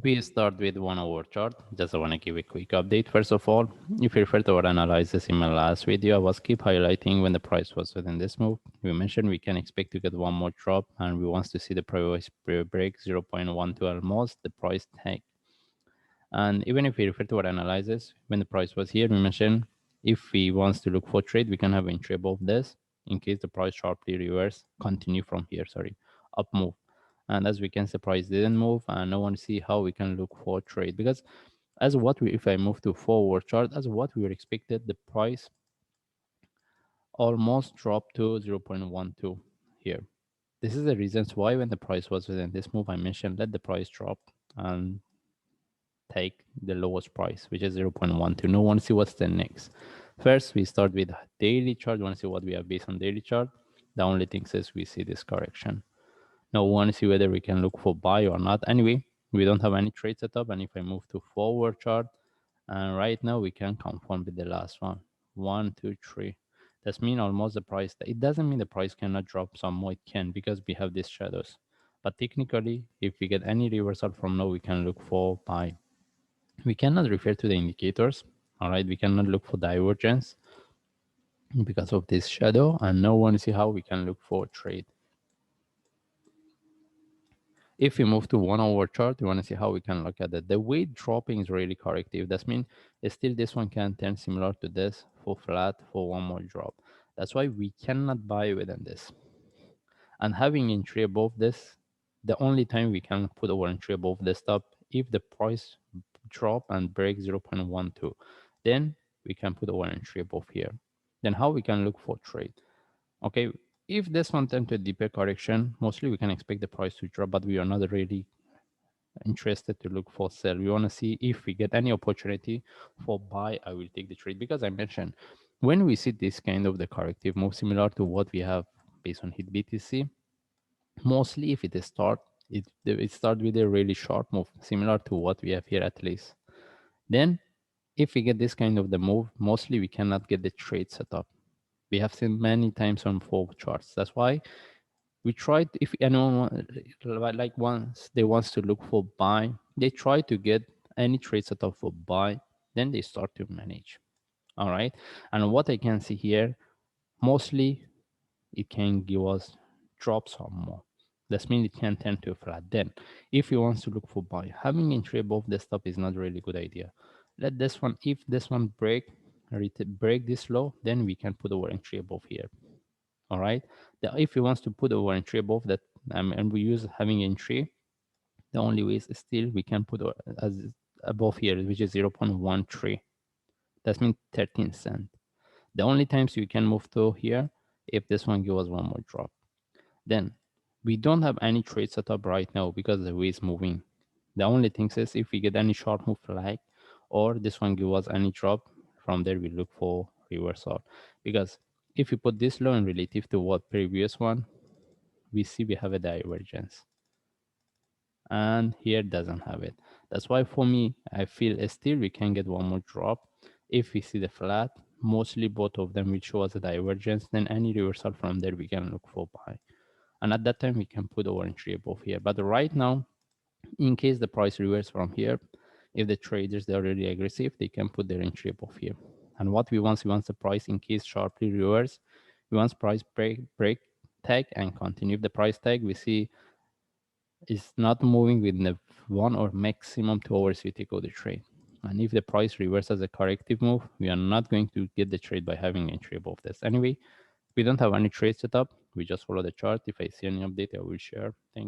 We start with 1 hour chart. Just want to give a quick update. First of all, if you refer to our analysis in my last video, I was keep highlighting when the price was within this move. We mentioned we can expect to get one more drop, and we want to see the price break 0.12 almost the price tag. And even if we refer to our analysis, when the price was here, we mentioned if we wants to look for trade, we can have entry above this in case the price sharply reverse, continue from here, up move. And as we can see, price didn't move, and no one see how we can look for trade, because as what we, if I move to forward chart, as what we were expected, the price almost dropped to 0.12 here. This is the reasons why when the price was within this move, I mentioned let the price drop and take the lowest price, which is 0.12. No one see what's the next. First, we start with daily chart. We want to see what we have based on daily chart. The only thing is we see this correction. Now we want to see whether we can look for buy or not. Anyway, we don't have any trade set up. And if I move to forward chart, and right now we can confirm with the last one. 1, 2, 3. That's mean almost the price. It doesn't mean the price cannot drop some more. It can, because we have these shadows. But technically, if we get any reversal from now, we can look for buy. We cannot refer to the indicators. All right, we cannot look for divergence because of this shadow, and no one see how we can look for trade. If we move to 1 hour chart, we want to see how we can look at it. The weight dropping is really corrective. That means still this one can turn similar to this for flat for one more drop. That's why we cannot buy within this. And having entry above this, the only time we can put our entry above the stop if the price drop and break 0.12, then we can put our entry above here. Then how we can look for trade? Okay, if this one turns to a deeper correction, mostly we can expect the price to drop, but we are not really interested to look for sell. We want to see if we get any opportunity for buy, I will take the trade, because I mentioned when we see this kind of the corrective move similar to what we have based on HITBTC, mostly if it start with a really short move similar to what we have here at least. Then if we get this kind of the move, mostly we cannot get the trade set up. We have seen many times on forward charts. That's why we tried, if anyone like once they wants to look for buy, they try to get any trade set up for buy, then they start to manage. All right, and what I can see here, mostly it can give us drop some more. That means it can turn to a flat. Then if you want to look for buy, having entry above the stop is not really good idea. Let this one, if this one break this low, then we can put our entry above here. All right, if you want to put our entry above that, and we use having entry, the only way is still we can put as above here, which is 0.13. That means 13 cents. The only times you can move to here if this one gives us one more drop. Then we don't have any trade set up right now because the way is moving. The only thing is if we get any short move flag or this one give us any drop, from there we look for reversal. Because if you put this low in relative to what previous one, we see we have a divergence. And here doesn't have it. That's why for me, I feel still we can get one more drop. If we see the flat, mostly both of them will show us a divergence, then any reversal from there we can look for buy. And at that time we can put our entry above here. But right now, in case the price reverse from here, if the traders they're already aggressive, they can put their entry above here. And what we want the price in case sharply reverse, we want price break tag and continue. If the price tag we see is not moving within the 1 or maximum 2 hours, we take out the trade. And if the price reverses a corrective move, we are not going to get the trade by having entry above this. Anyway, we don't have any trade set up. We just follow the chart. If I see any update, I will share. Thank you.